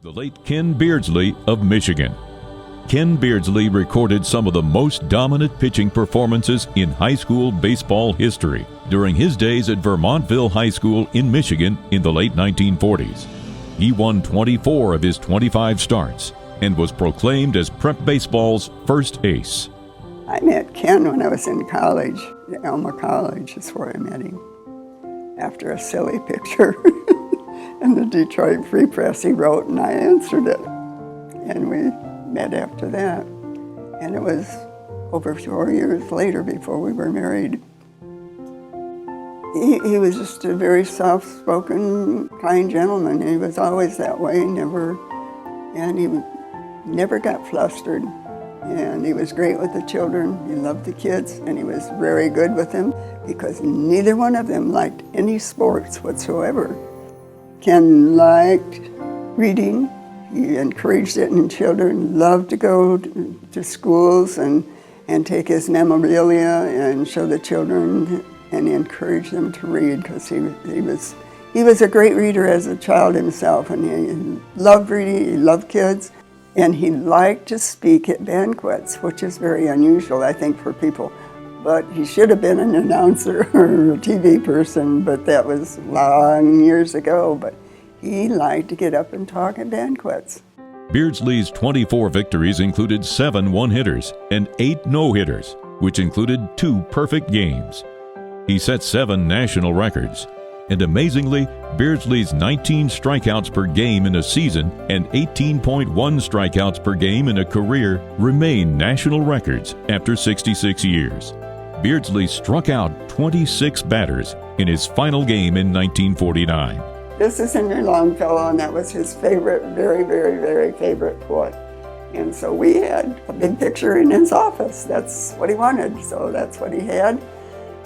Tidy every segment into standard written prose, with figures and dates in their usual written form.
The late Ken Beardslee of Michigan. Ken Beardslee recorded some of the most dominant pitching performances in high school baseball history during his days at Vermontville High School in Michigan in the late 1940s. He won 24 of his 25 starts and was proclaimed as prep baseball's first ace. I met Ken when I was in college. Alma College is where I met him. After a silly picture in the Detroit Free Press he wrote, and I answered it. And we met after that. And it was over 4 years later before we were married. He was just a very soft-spoken, kind gentleman. He was always that way, and he never got flustered. And he was great with the children. He loved the kids, and he was very good with them because neither one of them liked any sports whatsoever. Ken liked reading. He encouraged it in children, loved to go to schools and take his memorabilia and show the children and encourage them to read because he was a great reader as a child himself, and he loved reading, he loved kids, and he liked to speak at banquets, which is very unusual, I think, for people. But he should have been an announcer or a TV person, but that was long years ago. But he liked to get up and talk at banquets. Beardslee's 24 victories included 7 one-hitters and 8 no-hitters, which included 2 perfect games. He set 7 national records. And amazingly, Beardslee's 19 strikeouts per game in a season and 18.1 strikeouts per game in a career remain national records after 66 years. Beardslee struck out 26 batters in his final game in 1949. This is Henry Longfellow, and that was his favorite, very, very, very favorite poet. And so we had a big picture in his office. That's what he wanted, so that's what he had.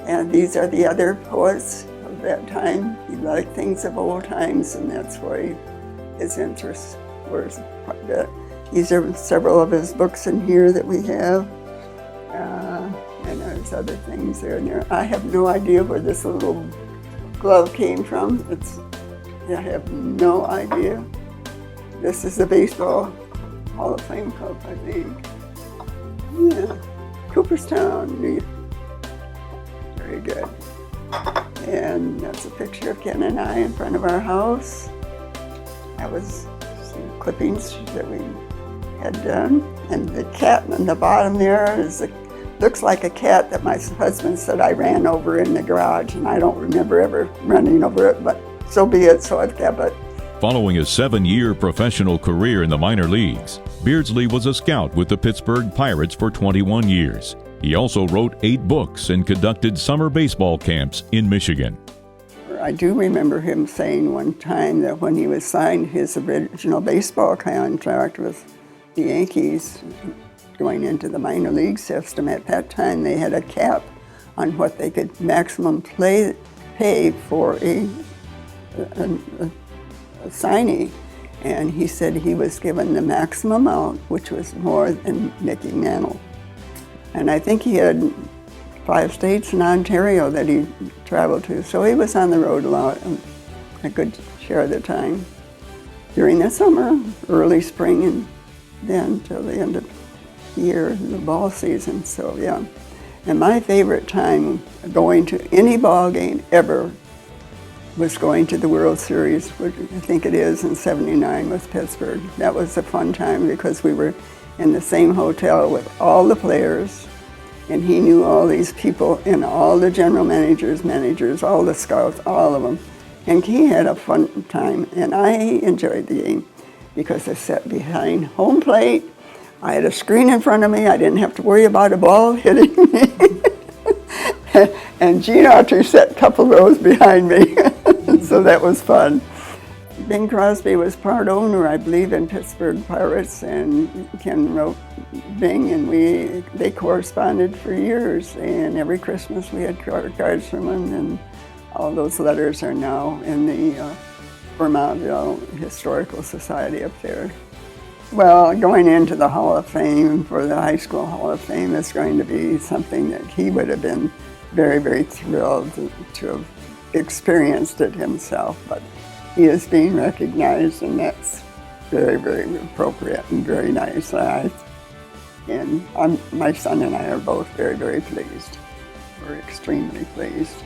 And these are the other poets of that time. He liked things of old times, and that's where his interests were quite a bit. These are several of his books in here that we have. And there's other things there and there. I have no idea where this little glove came from. I have no idea. This is the Baseball Hall of Fame Cup, I think. Yeah, Cooperstown, New York. Very good. And that's a picture of Ken and I in front of our house. That was some clippings that we had done. And the cat on the bottom there looks like a cat that my husband said I ran over in the garage, and I don't remember ever running over it, but so be it, so I've kept it. Following a 7-year professional career in the minor leagues, Beardslee was a scout with the Pittsburgh Pirates for 21 years. He also wrote 8 books and conducted summer baseball camps in Michigan. I do remember him saying one time that when he was signed his original baseball contract with the Yankees, going into the minor league system, at that time they had a cap on what they could maximum pay for a signee. And he said he was given the maximum amount, which was more than Mickey Mantle. And I think he had 5 states in Ontario that he traveled to, so he was on the road a lot, a good share of the time. During the summer, early spring, and then till the end of the year, the ball season, so yeah. And my favorite time going to any ball game ever was going to the World Series, which I think it is in '79 with Pittsburgh. That was a fun time because we were in the same hotel with all the players, and he knew all these people and all the general managers, all the scouts, all of them. And he had a fun time, and I enjoyed the game because I sat behind home plate. I had a screen in front of me. I didn't have to worry about a ball hitting me. And Gene Autry sat a couple rows behind me, so that was fun. Bing Crosby was part owner, I believe, in Pittsburgh Pirates, and Ken wrote Bing, and they corresponded for years. And every Christmas we had cards from him, and all those letters are now in the Vermontville Historical Society up there. Well, going into the Hall of Fame, for the High School Hall of Fame, is going to be something that he would have been very, very thrilled to have experienced it himself. But he is being recognized, and that's very, very appropriate and very nice. My son and I are both very, very pleased. We're extremely pleased.